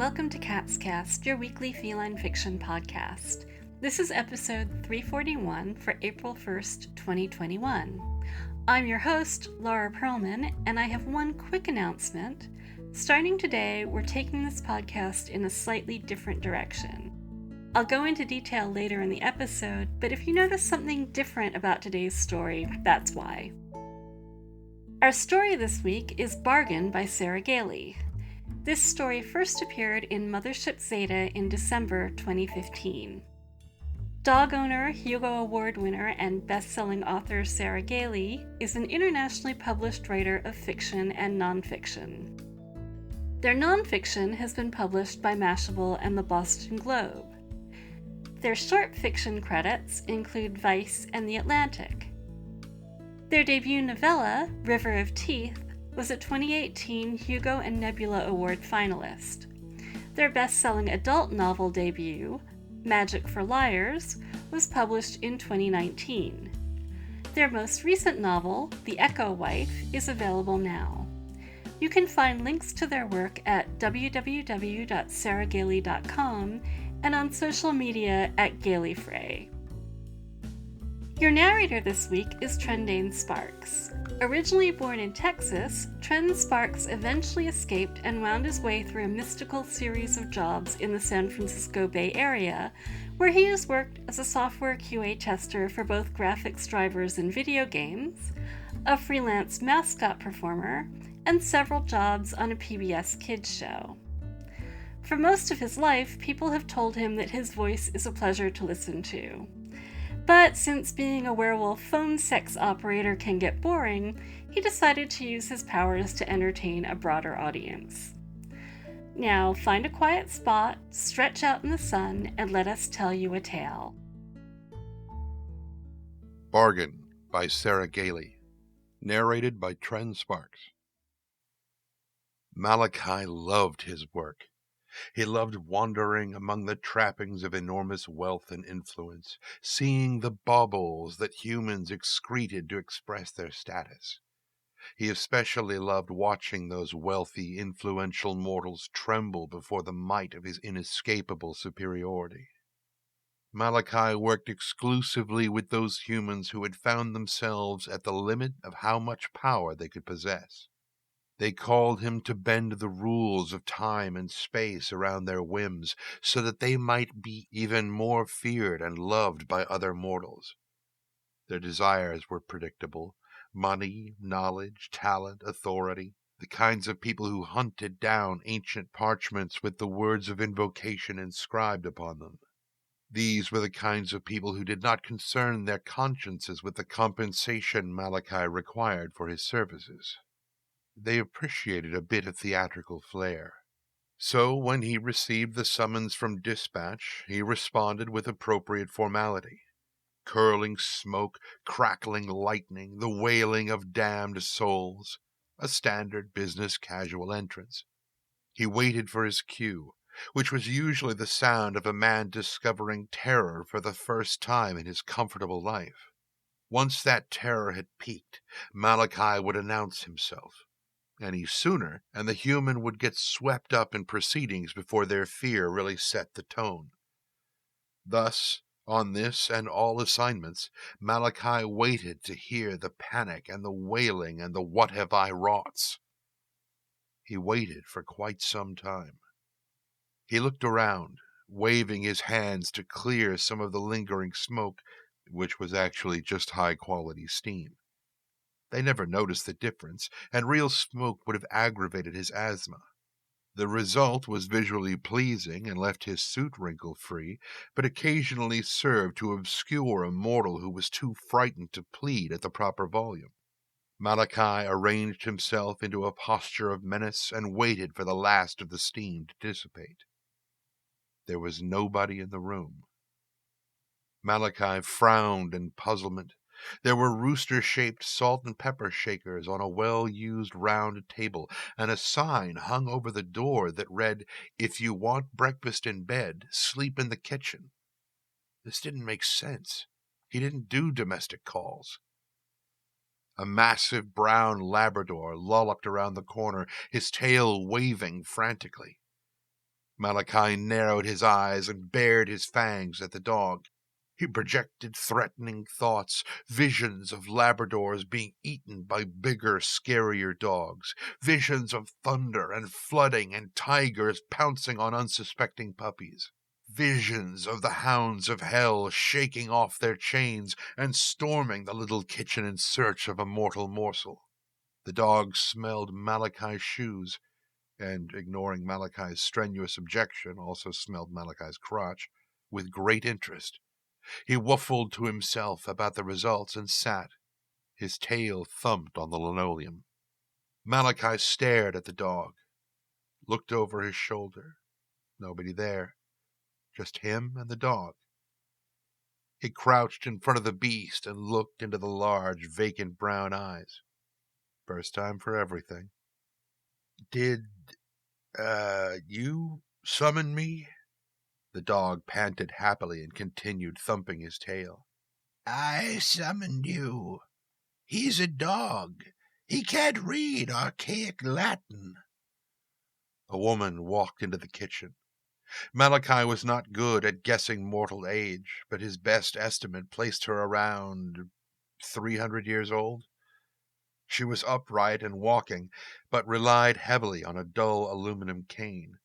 Welcome to CatsCast, your weekly feline fiction podcast. This is episode 341 for April 1st, 2021. I'm your host, Laura Perlman, and I have one quick announcement. Starting today, we're taking this podcast in a slightly different direction. I'll go into detail later in the episode, but if you notice something different about today's story, that's why. Our story this week is Bargain by Sarah Gailey. This story first appeared in Mothership Zeta in December 2015. Dog owner, Hugo Award winner, and best-selling author Sarah Gailey is an internationally published writer of fiction and nonfiction. Their nonfiction has been published by Mashable and the Boston Globe. Their short fiction credits include Vice and The Atlantic. Their debut novella, River of Teeth, was a 2018 Hugo and Nebula Award finalist. Their best-selling adult novel debut, Magic for Liars, was published in 2019. Their most recent novel, The Echo Wife, is available now. You can find links to their work at www.sarahgailey.com and on social media at GaileyFrey. Your narrator this week is Trendane Sparks. Originally born in Texas, Trend Sparks eventually escaped and wound his way through a mystical series of jobs in the San Francisco Bay Area, where he has worked as a software QA tester for both graphics drivers and video games, a freelance mascot performer, and several jobs on a PBS kids show. For most of his life, people have told him that his voice is a pleasure to listen to. But since being a werewolf phone sex operator can get boring, he decided to use his powers to entertain a broader audience. Now, find a quiet spot, stretch out in the sun, and let us tell you a tale. Bargain by Sarah Gailey. Narrated by Trend Sparks. Malachi loved his work. He loved wandering among the trappings of enormous wealth and influence, seeing the baubles that humans excreted to express their status. He especially loved watching those wealthy, influential mortals tremble before the might of his inescapable superiority. Malachi worked exclusively with those humans who had found themselves at the limit of how much power they could possess. They called him to bend the rules of time and space around their whims so that they might be even more feared and loved by other mortals. Their desires were predictable: money, knowledge, talent, authority, the kinds of people who hunted down ancient parchments with the words of invocation inscribed upon them. These were the kinds of people who did not concern their consciences with the compensation Malachi required for his services. They appreciated a bit of theatrical flair. So when he received the summons from dispatch, he responded with appropriate formality. Curling smoke, crackling lightning, the wailing of damned souls. A standard business casual entrance. He waited for his cue, which was usually the sound of a man discovering terror for the first time in his comfortable life. Once that terror had peaked, Malachi would announce himself. Any sooner, and the human would get swept up in proceedings before their fear really set the tone. Thus, on this and all assignments, Malachi waited to hear the panic and the wailing and the what have I wroughts. He waited for quite some time. He looked around, waving his hands to clear some of the lingering smoke, which was actually just high-quality steam. They never noticed the difference, and real smoke would have aggravated his asthma. The result was visually pleasing and left his suit wrinkle-free, but occasionally served to obscure a mortal who was too frightened to plead at the proper volume. Malachi arranged himself into a posture of menace and waited for the last of the steam to dissipate. There was nobody in the room. Malachi frowned in puzzlement. There were rooster-shaped salt and pepper shakers on a well-used round table, and a sign hung over the door that read, "If you want breakfast in bed, sleep in the kitchen." This didn't make sense. He didn't do domestic calls. A massive brown Labrador lolloped around the corner, his tail waving frantically. Malachi narrowed his eyes and bared his fangs at the dog. He projected threatening thoughts, visions of Labradors being eaten by bigger, scarier dogs, visions of thunder and flooding and tigers pouncing on unsuspecting puppies, visions of the hounds of hell shaking off their chains and storming the little kitchen in search of a mortal morsel. The dog smelled Malachi's shoes, and, ignoring Malachi's strenuous objection, also smelled Malachi's crotch, with great interest. He whuffled to himself about the results and sat. His tail thumped on the linoleum. Malachi stared at the dog, looked over his shoulder. Nobody there, just him and the dog. He crouched in front of the beast and looked into the large, vacant brown eyes. First time for everything. Did, you summon me? The dog panted happily and continued thumping his tail. I summoned you. He's a dog. He can't read archaic Latin. A woman walked into the kitchen. Malachi was not good at guessing mortal age, but his best estimate placed her around 300 years old. She was upright and walking, but relied heavily on a dull aluminum cane.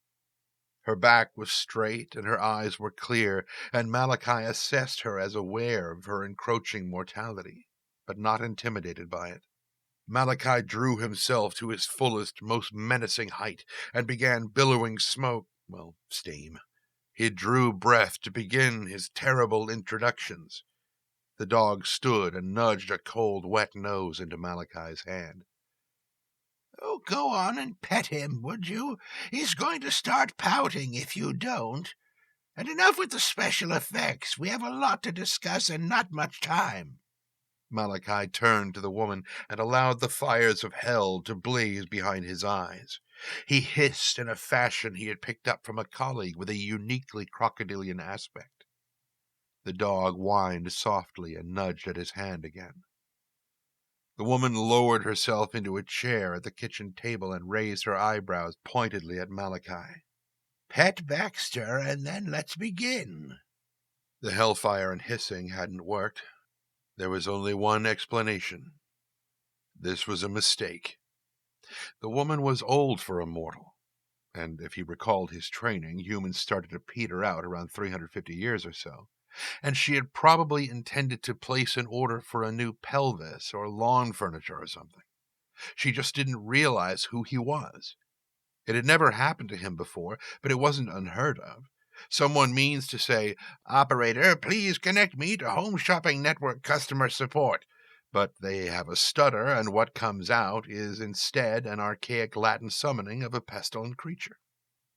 Her back was straight and her eyes were clear, and Malachi assessed her as aware of her encroaching mortality, but not intimidated by it. Malachi drew himself to his fullest, most menacing height and began billowing smoke, steam. He drew breath to begin his terrible introductions. The dog stood and nudged a cold, wet nose into Malachi's hand. Oh, go on and pet him, would you? He's going to start pouting if you don't. And enough with the special effects. We have a lot to discuss and not much time. Malachi turned to the woman and allowed the fires of hell to blaze behind his eyes. He hissed in a fashion he had picked up from a colleague with a uniquely crocodilian aspect. The dog whined softly and nudged at his hand again. The woman lowered herself into a chair at the kitchen table and raised her eyebrows pointedly at Malachi. Pet Baxter, and then let's begin. The hellfire and hissing hadn't worked. There was only one explanation. This was a mistake. The woman was old for a mortal, and if he recalled his training, humans started to peter out around 350 years or so, and she had probably intended to place an order for a new pelvis or lawn furniture or something. She just didn't realize who he was. It had never happened to him before, but it wasn't unheard of. Someone means to say, "Operator, please connect me to Home Shopping Network customer support." But they have a stutter, and what comes out is instead an archaic Latin summoning of a pestilent creature.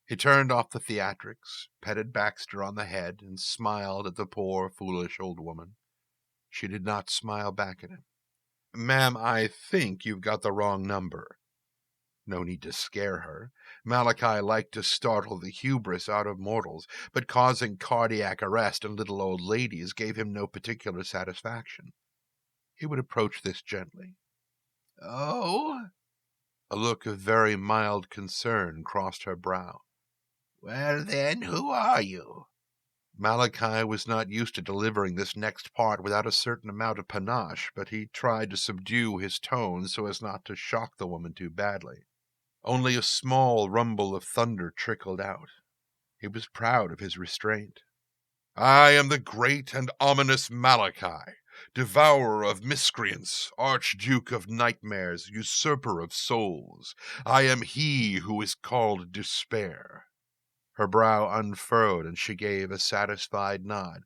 He turned off the theatrics, petted Baxter on the head, and smiled at the poor, foolish old woman. She did not smile back at him. "Ma'am, I think you've got the wrong number." No need to scare her. Malachi liked to startle the hubris out of mortals, but causing cardiac arrest in little old ladies gave him no particular satisfaction. He would approach this gently. Oh? A look of very mild concern crossed her brow. Well then, who are you? Malachi was not used to delivering this next part without a certain amount of panache, but he tried to subdue his tone so as not to shock the woman too badly. Only a small rumble of thunder trickled out. He was proud of his restraint. I am the great and ominous Malachi, devourer of miscreants, archduke of nightmares, usurper of souls. I am he who is called Despair. Her brow unfurrowed, and she gave a satisfied nod.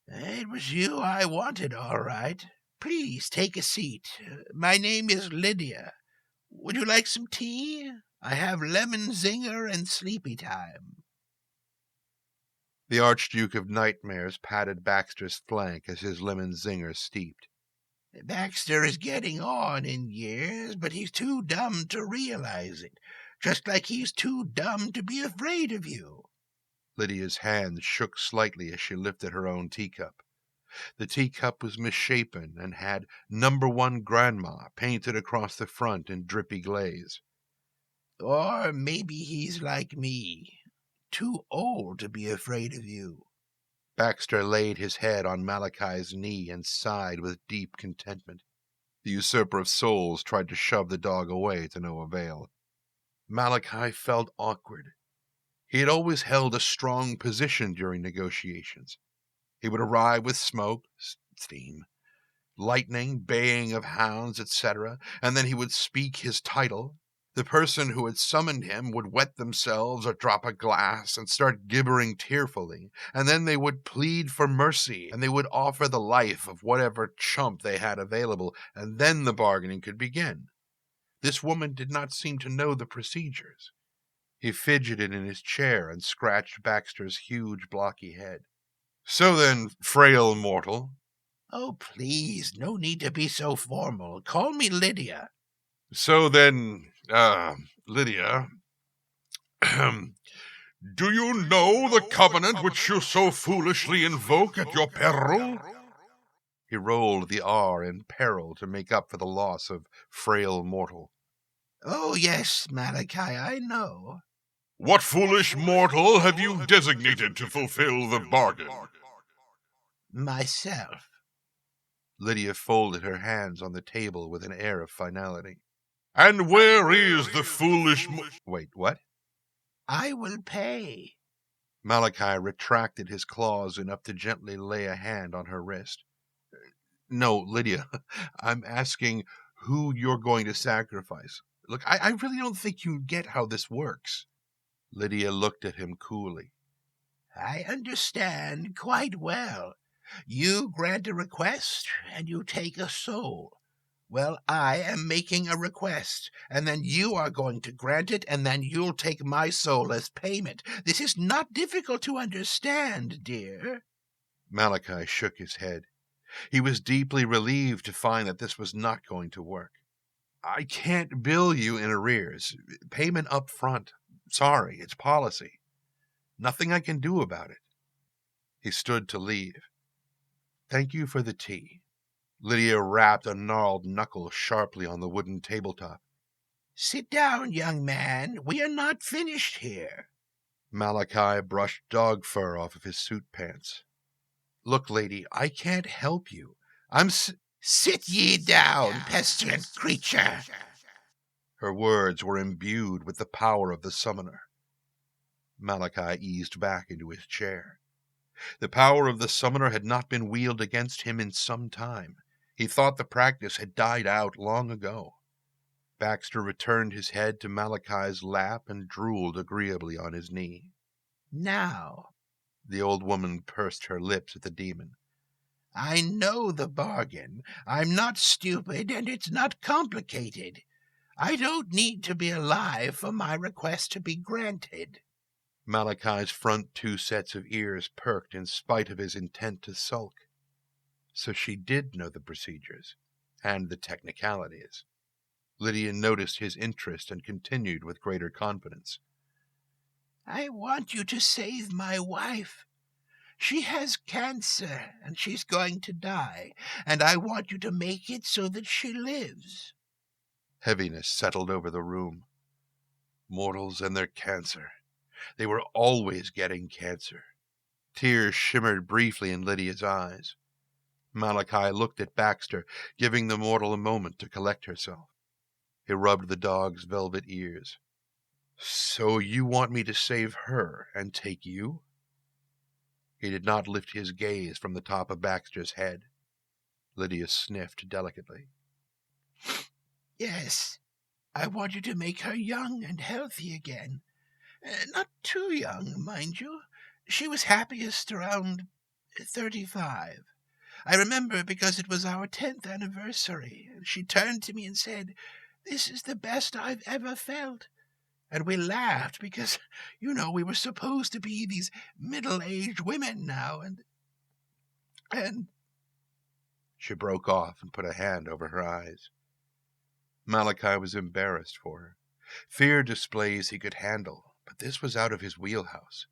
It was you I wanted, all right. Please take a seat. My name is Lydia. Would you like some tea? I have lemon zinger and sleepy time. The Archduke of Nightmares patted Baxter's flank as his lemon zinger steeped. Baxter is getting on in years, but he's too dumb to realize it, just like he's too dumb to be afraid of you. Lydia's hands shook slightly as she lifted her own teacup. The teacup was misshapen and had "Number 1 Grandma" painted across the front in drippy glaze. Or maybe he's like me. too old to be afraid of you." Baxter laid his head on Malachi's knee and sighed with deep contentment. The usurper of souls tried to shove the dog away to no avail. Malachi felt awkward. He had always held a strong position during negotiations. He would arrive with smoke, steam, lightning, baying of hounds, etc., and then he would speak his title. The person who had summoned him would wet themselves or drop a glass and start gibbering tearfully, and then they would plead for mercy, and they would offer the life of whatever chump they had available, and then the bargaining could begin. This woman did not seem to know the procedures. He fidgeted in his chair and scratched Baxter's huge blocky head. "So then, frail mortal." "Oh, please, no need to be so formal. Call me Lydia." "So then, Lydia, do you know the covenant which you so foolishly invoke at your peril?" He rolled the R in peril to make up for the loss of frail mortal. "Oh, yes, Malachi, I know." "What foolish mortal have you designated to fulfill the bargain?" "Myself." Lydia folded her hands on the table with an air of finality. "And where is the foolish Wait, what?" "I will pay." Malachi retracted his claws enough to gently lay a hand on her wrist. "No, Lydia, I'm asking who you're going to sacrifice. Look, I really don't think you get how this works." Lydia looked at him coolly. "I understand quite well. You grant a request, and you take a soul. Well, I am making a request, and then you are going to grant it, and then you'll take my soul as payment. This is not difficult to understand, dear." Malachi shook his head. He was deeply relieved to find that this was not going to work. "I can't bill you in arrears. Payment up front. Sorry, it's policy. Nothing I can do about it." He stood to leave. "Thank you for the tea." Lydia rapped a gnarled knuckle sharply on the wooden tabletop. "Sit down, young man. We are not finished here." Malachi brushed dog fur off of his suit pants. "Look, lady, I can't help you. Sit ye down, pestilent creature." Her words were imbued with the power of the summoner. Malachi eased back into his chair. The power of the summoner had not been wielded against him in some time. He thought the practice had died out long ago. Baxter returned his head to Malachi's lap and drooled agreeably on his knee. "Now," The old woman pursed her lips at the demon. "I know the bargain. I'm not stupid, and it's not complicated. I don't need to be alive for my request to be granted." Malachi's front two sets of ears perked in spite of his intent to sulk. So she did know the procedures and the technicalities. Lydia noticed his interest and continued with greater confidence. "I want you to save my wife. She has cancer, and she's going to die, and I want you to make it so that she lives." Heaviness settled over the room. Mortals and their cancer. They were always getting cancer. Tears shimmered briefly in Lydia's eyes. Malachi looked at Baxter, giving the mortal a moment to collect herself. He rubbed the dog's velvet ears. "So you want me to save her and take you?" He did not lift his gaze from the top of Baxter's head. Lydia sniffed delicately. "Yes, I want you to make her young and healthy again. Not too young, mind you. She was happiest around 35. I remember because it was our 10th anniversary, and she turned to me and said, 'This is the best I've ever felt.' And we laughed because, we were supposed to be these middle-aged women now, and She broke off and put a hand over her eyes. Malachi was embarrassed for her. Fear displays he could handle, but this was out of his wheelhouse.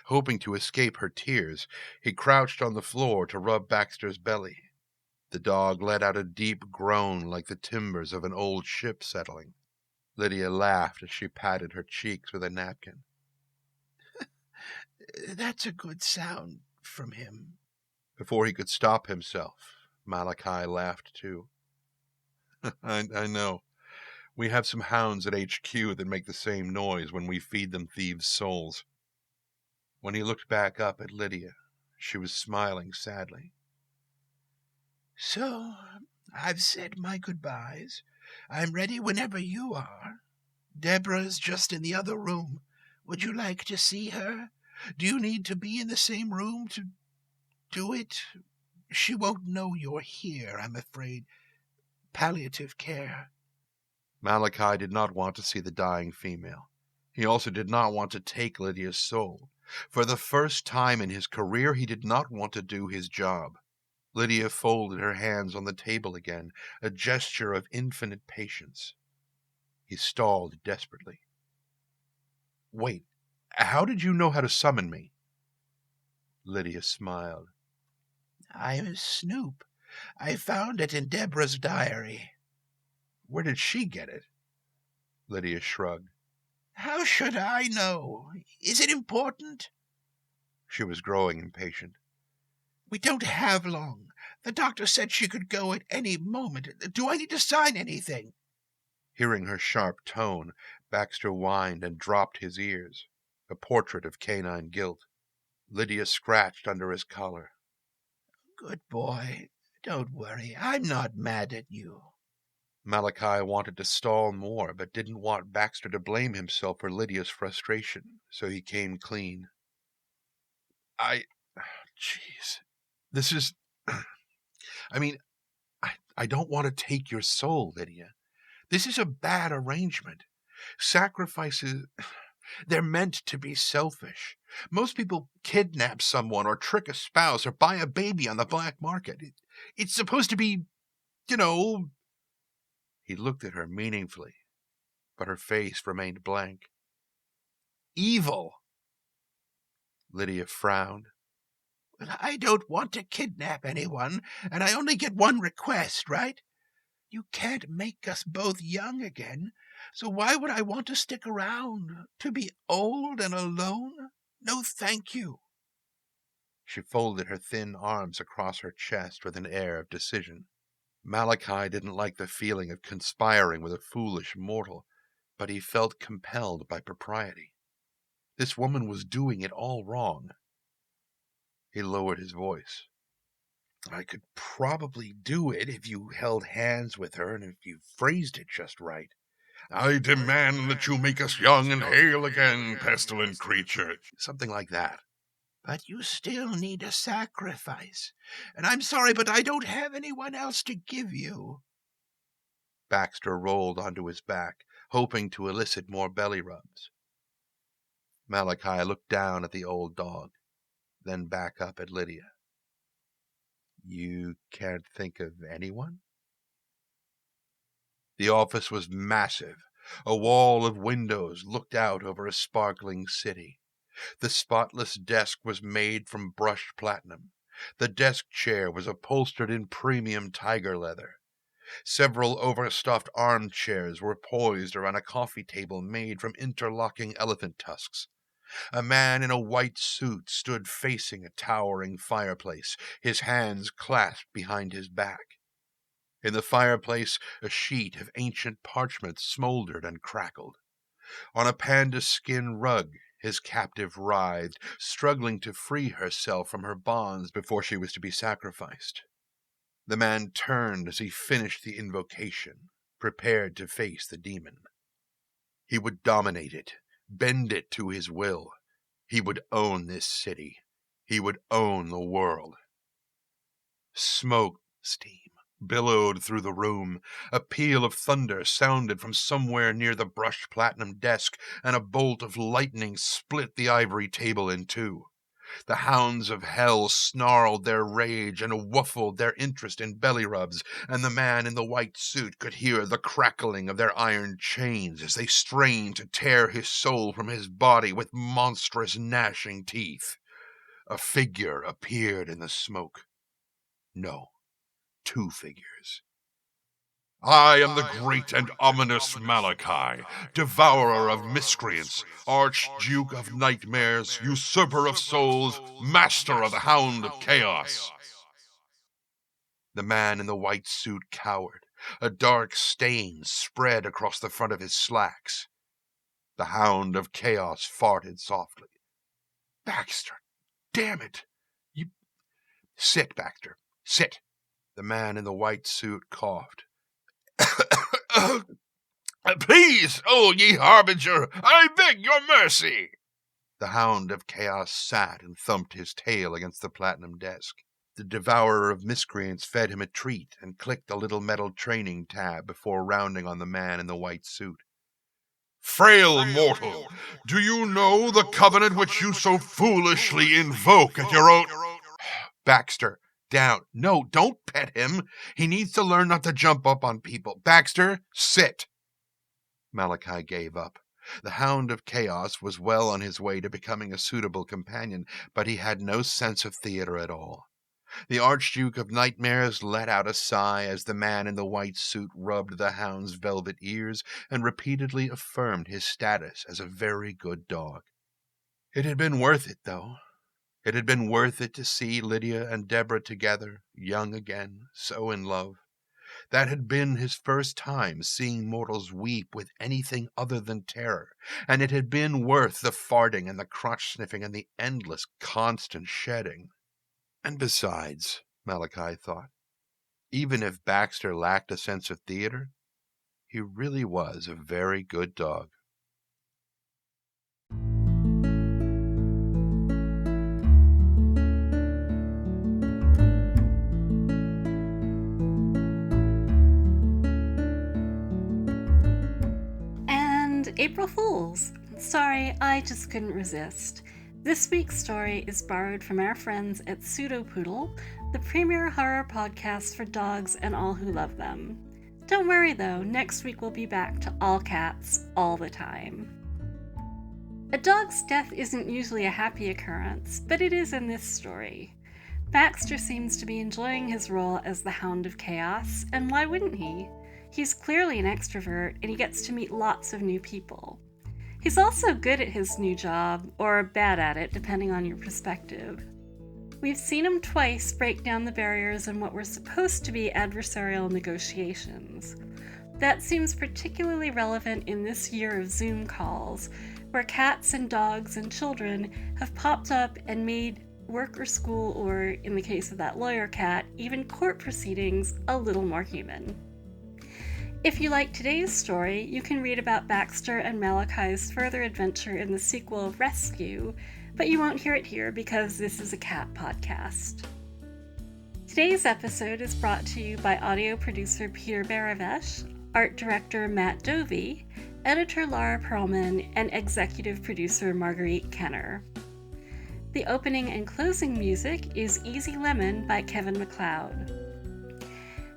Hoping to escape her tears, he crouched on the floor to rub Baxter's belly. The dog let out a deep groan like the timbers of an old ship settling. Lydia laughed as she patted her cheeks with a napkin. That's a good sound from him. Before he could stop himself, Malachi laughed too. I know. We have some hounds at HQ that make the same noise when we feed them thieves' souls. When he looked back up at Lydia, she was smiling sadly. So, I've said my goodbyes. I'm ready whenever you are. Deborah's just in the other room. Would you like to see her? Do you need to be in the same room to do it? She won't know you're here, I'm afraid. Palliative care. Malachi did not want to see the dying female. He also did not want to take Lydia's soul. For the first time in his career, he did not want to do his job. Lydia folded her hands on the table again, a gesture of infinite patience. He stalled desperately. Wait, how did you know how to summon me? Lydia smiled. I'm a snoop. I found it in Deborah's diary. Where did she get it? Lydia shrugged. How should I know? Is it important? She was growing impatient. We don't have long. The doctor said she could go at any moment. Do I need to sign anything? Hearing her sharp tone, Baxter whined and dropped his ears, a portrait of canine guilt. Lydia scratched under his collar. Good boy. Don't worry. I'm not mad at you. Malachi wanted to stall more, but didn't want Baxter to blame himself for Lydia's frustration, so he came clean. Jeez. This is... I don't want to take your soul, Lydia. This is a bad arrangement. Sacrifices, they're meant to be selfish. Most people kidnap someone or trick a spouse or buy a baby on the black market. It's supposed to be, you know... He looked at her meaningfully, but her face remained blank. Evil! Lydia frowned. Well, I don't want to kidnap anyone, and I only get one request, right? You can't make us both young again, so why would I want to stick around? To be old and alone? No, thank you. She folded her thin arms across her chest with an air of decision. Malachi didn't like the feeling of conspiring with a foolish mortal, but he felt compelled by propriety. This woman was doing it all wrong. He lowered his voice. I could probably do it if you held hands with her and if you phrased it just right. I demand that you make us young and hale again, pestilent creature. Something like that. But you still need a sacrifice, and I'm sorry, but I don't have anyone else to give you. Baxter rolled onto his back, hoping to elicit more belly rubs. Malachi looked down at the old dog, then back up at Lydia. You can't think of anyone? The office was massive. A wall of windows looked out over a sparkling city. The spotless desk was made from brushed platinum. The desk chair was upholstered in premium tiger leather. Several overstuffed armchairs were poised around a coffee table made from interlocking elephant tusks. A man in a white suit stood facing a towering fireplace, his hands clasped behind his back. In the fireplace, a sheet of ancient parchment smoldered and crackled. On a panda skin rug, his captive writhed, struggling to free herself from her bonds before she was to be sacrificed. The man turned as he finished the invocation, prepared to face the demon. He would dominate it, bend it to his will. He would own this city. He would own the world. Smoke, steam, billowed through the room. A peal of thunder sounded from somewhere near the brushed platinum desk, and a bolt of lightning split the ivory table in two. The hounds of hell snarled their rage and whuffled their interest in belly rubs, and the man in the white suit could hear the crackling of their iron chains as they strained to tear his soul from his body with monstrous gnashing teeth. A figure appeared in the smoke. No, two figures. I am the great and ominous Malachi, devourer of miscreants, archduke of nightmares, usurper of souls, master of the hound of chaos. The man in the white suit cowered. A dark stain spread across the front of his slacks. The hound of chaos farted softly. Baxter, damn it! You... Sit, Baxter, sit. The man in the white suit coughed. Please, oh ye harbinger, I beg your mercy. The hound of chaos sat and thumped his tail against the platinum desk. The devourer of miscreants fed him a treat and clicked a little metal training tab before rounding on the man in the white suit. Frail mortal, do you know the covenant which you so foolishly invoke at your own... Baxter, down. No, don't pet him. He needs to learn not to jump up on people. Baxter, sit. Malachi gave up. The hound of chaos was well on his way to becoming a suitable companion, but he had no sense of theater at all. The Archduke of Nightmares let out a sigh as the man in the white suit rubbed the hound's velvet ears and repeatedly affirmed his status as a very good dog. It had been worth it, though. It had been worth it to see Lydia and Deborah together, young again, so in love. That had been his first time seeing mortals weep with anything other than terror, and it had been worth the farting and the crotch-sniffing and the endless, constant shedding. And besides, Malachi thought, even if Baxter lacked a sense of theater, he really was a very good dog. And April Fools! Sorry, I just couldn't resist. This week's story is borrowed from our friends at Pseudopoodle, the premier horror podcast for dogs and all who love them. Don't worry though, next week we'll be back to all cats, all the time. A dog's death isn't usually a happy occurrence, but it is in this story. Baxter seems to be enjoying his role as the Hound of Chaos, and why wouldn't he? He's clearly an extrovert, and he gets to meet lots of new people. He's also good at his new job, or bad at it, depending on your perspective. We've seen him twice break down the barriers in what were supposed to be adversarial negotiations. That seems particularly relevant in this year of Zoom calls, where cats and dogs and children have popped up and made work or school, or in the case of that lawyer cat, even court proceedings a little more human. If you like today's story, you can read about Baxter and Malachi's further adventure in the sequel Rescue, but you won't hear it here because this is a cat podcast. Today's episode is brought to you by audio producer Peter Baravesh, art director Matt Dovey, editor Laura Perlman, and executive producer Marguerite Kenner. The opening and closing music is Easy Lemon by Kevin MacLeod.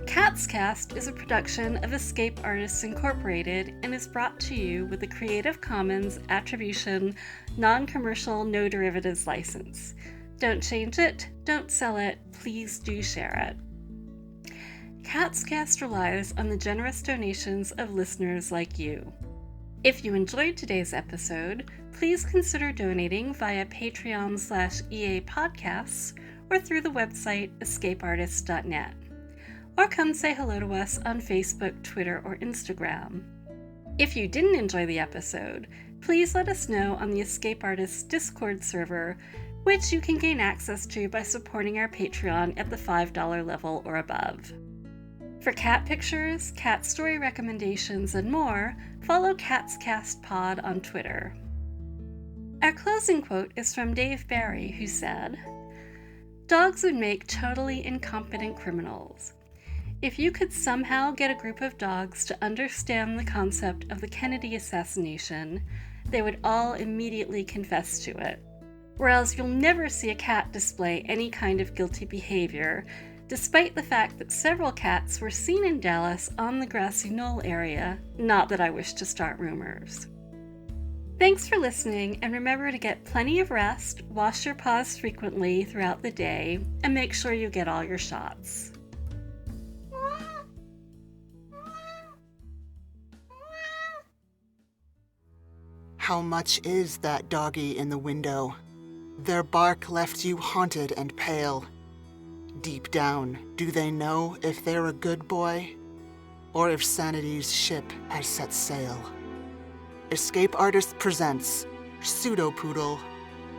CatsCast is a production of Escape Artists Incorporated and is brought to you with a Creative Commons Attribution, Non-Commercial, No Derivatives license. Don't change it, don't sell it, please do share it. CatsCast relies on the generous donations of listeners like you. If you enjoyed today's episode, please consider donating via Patreon/EA Podcasts or through the website escapeartist.net. Or come say hello to us on Facebook, Twitter, or Instagram. If you didn't enjoy the episode, please let us know on the Escape Artists Discord server, which you can gain access to by supporting our Patreon at the $5 level or above. For cat pictures, cat story recommendations, and more, follow CatsCast Pod on Twitter. Our closing quote is from Dave Barry, who said, "Dogs would make totally incompetent criminals. If you could somehow get a group of dogs to understand the concept of the Kennedy assassination, they would all immediately confess to it. Whereas you'll never see a cat display any kind of guilty behavior, despite the fact that several cats were seen in Dallas on the grassy knoll area, not that I wish to start rumors." Thanks for listening, and remember to get plenty of rest, wash your paws frequently throughout the day, and make sure you get all your shots. How much is that doggy in the window? Their bark left you haunted and pale. Deep down, do they know if they're a good boy? Or if sanity's ship has set sail? Escape Artists presents Pseudo Poodle,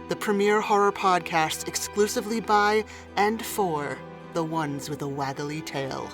the premier horror podcast exclusively by and for the ones with a waggly tail.